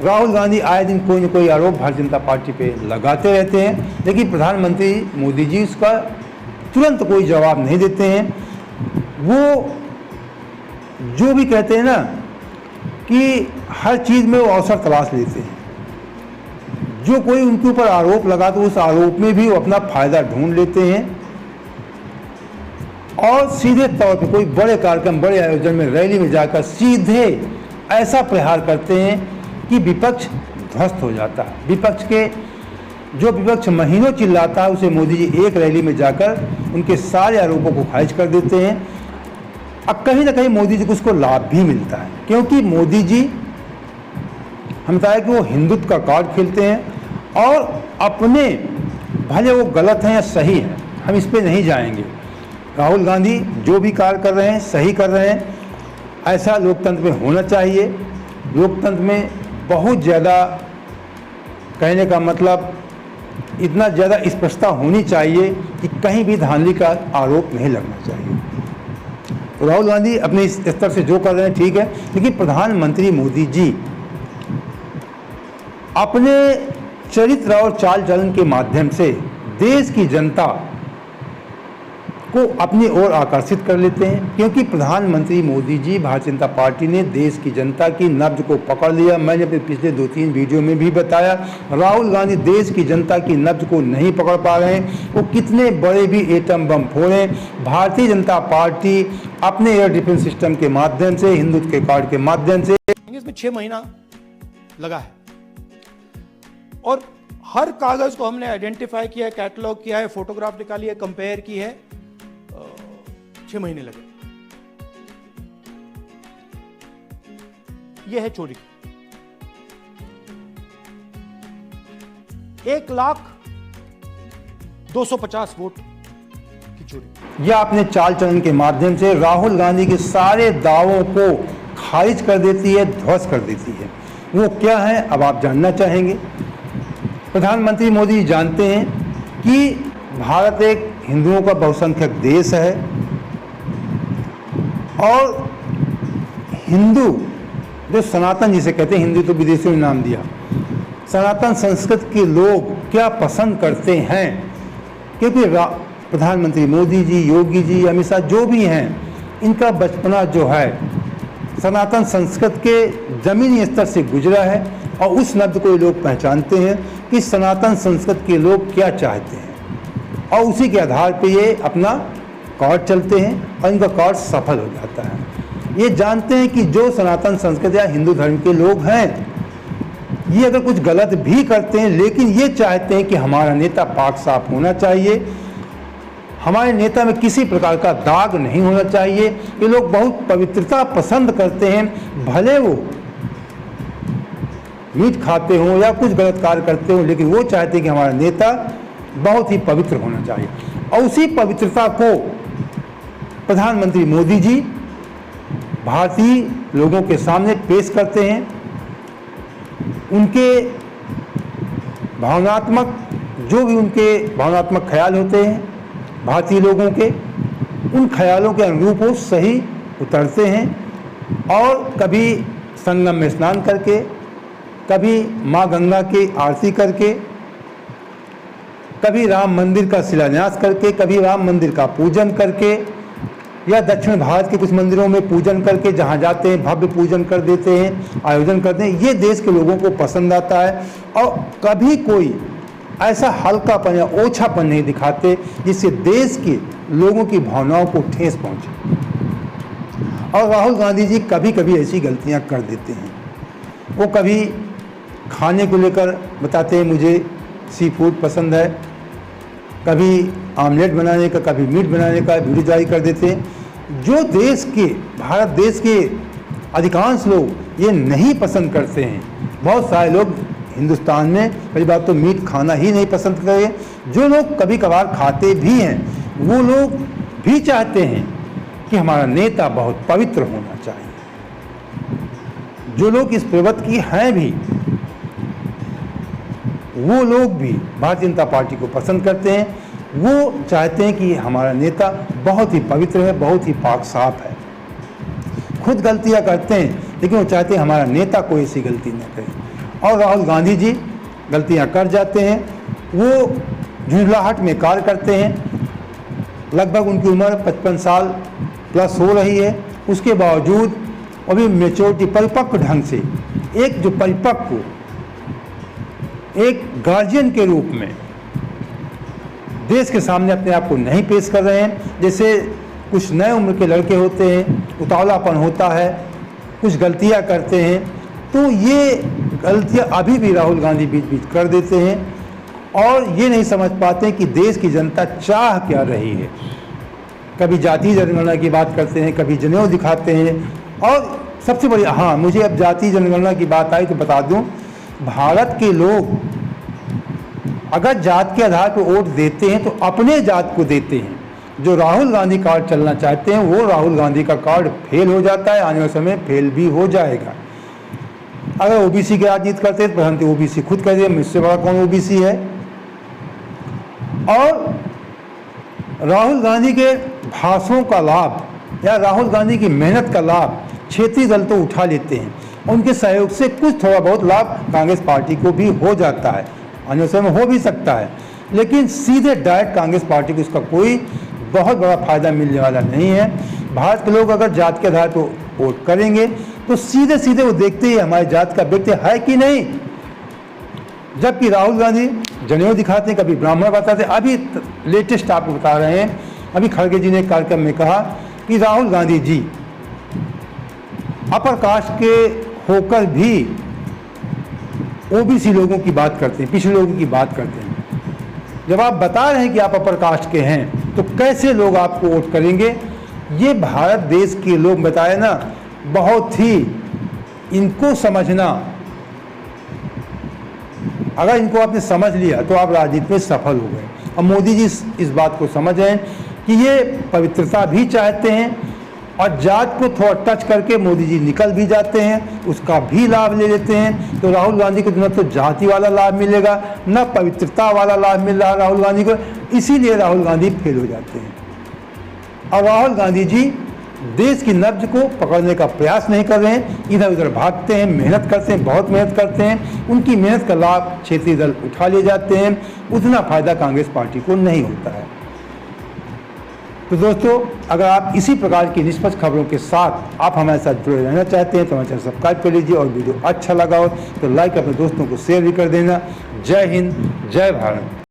राहुल गांधी आए दिन कोई न कोई आरोप भारतीय जनता पार्टी पे लगाते रहते हैं, लेकिन प्रधानमंत्री मोदी जी उसका तुरंत कोई जवाब नहीं देते हैं। वो जो भी कहते हैं ना कि हर चीज़ में वो अवसर तलाश लेते हैं। जो कोई उनके ऊपर आरोप लगा तो उस आरोप में भी वो अपना फायदा ढूंढ लेते हैं और सीधे तौर पे कोई बड़े कार्यक्रम, बड़े आयोजन में, रैली में जाकर सीधे ऐसा प्रहार करते हैं कि विपक्ष ध्वस्त हो जाता है। विपक्ष महीनों चिल्लाता है, उसे मोदी जी एक रैली में जाकर उनके सारे आरोपों को खारिज कर देते हैं। अब कहीं ना कहीं मोदी जी को उसको लाभ भी मिलता है, क्योंकि मोदी जी हम बताया कि वो हिंदुत्व का कार्ड खेलते हैं और अपने, भले वो गलत हैं या सही हैं, हम इस पे नहीं जाएंगे। राहुल गांधी जो भी कार्य कर रहे हैं सही कर रहे हैं, ऐसा लोकतंत्र में होना चाहिए। लोकतंत्र में बहुत ज़्यादा, कहने का मतलब इतना ज़्यादा स्पष्टता होनी चाहिए कि कहीं भी धांधली का आरोप नहीं लगना चाहिए। तो राहुल गांधी अपने इस स्तर से जो कर रहे हैं ठीक है, लेकिन प्रधानमंत्री मोदी जी अपने चरित्र और चाल चलन के माध्यम से देश की जनता को अपनी ओर आकर्षित कर लेते हैं, क्योंकि प्रधानमंत्री मोदी जी, भारतीय जनता पार्टी ने देश की जनता की नब्ज को पकड़ लिया। मैंने अपने पिछले 2-3 वीडियो में भी बताया, राहुल गांधी देश की जनता की नब्ज को नहीं पकड़ पा रहे हैं। वो कितने बड़े भी atom bomb फोड़ें, Bharatiya Janata party अपने एयर डिफेंस सिस्टम के माध्यम से, हिंदुत्व के कार्ड के माध्यम से, इसमें 6 महीना लगा है और हर कागज को हमने आइडेंटिफाई किया है, कैटलॉग किया है, फोटोग्राफ निकाली है, कंपेयर की है। 6 महीने लगे। यह है चोरी। 1,02,50 वोट की चोरी। यह अपने चाल चलन के माध्यम से राहुल गांधी के सारे दावों को खारिज कर देती है, ध्वस्त कर देती है। वो क्या है, अब आप जानना चाहेंगे। प्रधानमंत्री मोदी जानते हैं कि भारत एक हिंदुओं का बहुसंख्यक देश है और हिंदू, जो सनातन जिसे कहते हैं, हिंदू तो विदेशियों ने नाम दिया, सनातन संस्कृति के लोग क्या पसंद करते हैं, क्योंकि प्रधानमंत्री मोदी जी, योगी जी, अमित शाह जो भी हैं, इनका बचपना जो है सनातन संस्कृति के जमीनी स्तर से गुजरा है और उस नब्ज को ये लोग पहचानते हैं कि सनातन संस्कृति के लोग क्या चाहते हैं और उसी के आधार पे ये अपना कार्ड चलते हैं और इनका कार्ड सफल हो जाता है। ये जानते हैं कि जो सनातन संस्कृति या हिंदू धर्म के लोग हैं, ये अगर कुछ गलत भी करते हैं, लेकिन ये चाहते हैं कि हमारा नेता पाक साफ होना चाहिए, हमारे नेता में किसी प्रकार का दाग नहीं होना चाहिए। ये लोग बहुत पवित्रता पसंद करते हैं, भले वो मीट खाते हों या कुछ गलत कार्य करते हों, लेकिन वो चाहते हैं कि हमारा नेता बहुत ही पवित्र होना चाहिए। और उसी पवित्रता को प्रधानमंत्री मोदी जी भारतीय लोगों के सामने पेश करते हैं। उनके भावनात्मक, जो भी उनके भावनात्मक ख्याल होते हैं भारतीय लोगों के, उन ख्यालों के अनुरूप वो सही उतरते हैं और कभी संगम में स्नान करके, कभी माँ गंगा की आरती करके, कभी राम मंदिर का शिलान्यास करके, कभी राम मंदिर का पूजन करके, या दक्षिण भारत के कुछ मंदिरों में पूजन करके, जहाँ जाते हैं भव्य पूजन कर देते हैं, आयोजन करते हैं। ये देश के लोगों को पसंद आता है और कभी कोई ऐसा हल्कापन या ओछापन नहीं दिखाते जिससे देश के लोगों की भावनाओं को ठेस पहुंचे। और राहुल गांधी जी कभी कभी ऐसी गलतियां कर देते हैं। वो कभी खाने को लेकर बताते हैं मुझे सी फूड पसंद है, कभी आमलेट बनाने का, कभी मीट बनाने का वीडियो जारी कर देते हैं। जो देश के, भारत देश के अधिकांश लोग ये नहीं पसंद करते हैं। बहुत सारे लोग हिंदुस्तान में, पहली बात तो मीट खाना ही नहीं पसंद करते। जो लोग कभी कभार खाते भी हैं, वो लोग भी चाहते हैं कि हमारा नेता बहुत पवित्र होना चाहिए। जो लोग इस प्रवृत्ति की हैं भी, वो लोग भी भारतीय जनता पार्टी को पसंद करते हैं। वो चाहते हैं कि हमारा नेता बहुत ही पवित्र है, बहुत ही पाक साफ है। खुद गलतियां करते हैं, लेकिन वो चाहते हैं हमारा नेता कोई ऐसी गलती न करे। और राहुल गांधी जी गलतियां कर जाते हैं, वो झुंझलाहट में कार्य करते हैं। लगभग उनकी उम्र 55 साल प्लस हो रही है, उसके बावजूद अभी मेच्योरिटी परिपक्व ढंग से एक जो परिपक्व एक गार्जियन के रूप में देश के सामने अपने आप को नहीं पेश कर रहे हैं। जैसे कुछ नए उम्र के लड़के होते हैं, उतावलापन होता है, कुछ गलतियां करते हैं, तो ये गलतियां अभी भी राहुल गांधी बीच बीच कर देते हैं और ये नहीं समझ पाते कि देश की जनता चाह क्या रही है। कभी जातीय जनगणना की बात करते हैं, कभी जनेऊ दिखाते हैं, और सबसे बड़ी हाँ, मुझे अब जातीय जनगणना की बात आई तो बता दूं, भारत के लोग अगर जात के आधार पर वोट देते हैं तो अपने जात को देते हैं। जो राहुल गांधी कार्ड चलना चाहते हैं वो राहुल गांधी का कार्ड फेल हो जाता है, आने वाले समय फेल भी हो जाएगा। अगर ओबीसी की राजनीति करते हैं तो प्रधानमंत्री ओबीसी खुद कह दिए, मुझसे बड़ा कौन ओबीसी है। और राहुल गांधी के भाषणों का लाभ या राहुल गांधी की मेहनत का लाभ क्षेत्रीय दल तो उठा लेते हैं, उनके सहयोग से कुछ थोड़ा बहुत लाभ कांग्रेस पार्टी को भी हो जाता है, आने समय में हो भी सकता है, लेकिन सीधे डायरेक्ट कांग्रेस पार्टी को इसका कोई बहुत बड़ा फायदा मिलने वाला नहीं है। भारत के लोग अगर जात के आधार पर वोट करेंगे तो सीधे सीधे वो देखते ही हमारे जात का व्यक्ति है कि नहीं। जबकि राहुल गांधी जनेऊ दिखाते हैं, कभी ब्राह्मण बताते हैं। अभी लेटेस्ट आपको बता रहे हैं, अभी खड़गे जी ने एक कार्यक्रम में कहा कि राहुल गांधी जी अपर कास्ट के होकर भी ओबीसी लोगों की बात करते हैं, पिछड़े लोगों की बात करते हैं। जब आप बता रहे हैं कि आप अपर कास्ट के हैं तो कैसे लोग आपको वोट करेंगे। ये भारत देश के लोग बताए ना, बहुत ही इनको समझना, अगर इनको आपने समझ लिया तो आप राजनीति में सफल हो गए। अब मोदी जी इस बात को समझ रहे हैं कि ये पवित्रता भी चाहते हैं और जात को थोड़ा टच करके मोदी जी निकल भी जाते हैं, उसका भी लाभ ले लेते हैं। तो राहुल गांधी को न तो जाति वाला लाभ मिलेगा, न पवित्रता वाला लाभ मिल रहा राहुल गांधी को, इसीलिए राहुल गांधी फेल हो जाते हैं। और राहुल गांधी जी देश की नब्ज को पकड़ने का प्रयास नहीं कर रहे हैं, इधर उधर भागते हैं, मेहनत करते हैं, बहुत मेहनत करते हैं, उनकी मेहनत का लाभ क्षेत्रीय दल उठा ले जाते हैं, उतना फायदा कांग्रेस पार्टी को नहीं होता है। तो दोस्तों, अगर आप इसी प्रकार की निष्पक्ष खबरों के साथ आप हमारे साथ जुड़े रहना चाहते हैं तो हमारे चैनल सब्सक्राइब कर लीजिए, और वीडियो अच्छा लगा हो तो लाइक अपने दोस्तों को शेयर भी कर देना। जय हिंद, जय भारत।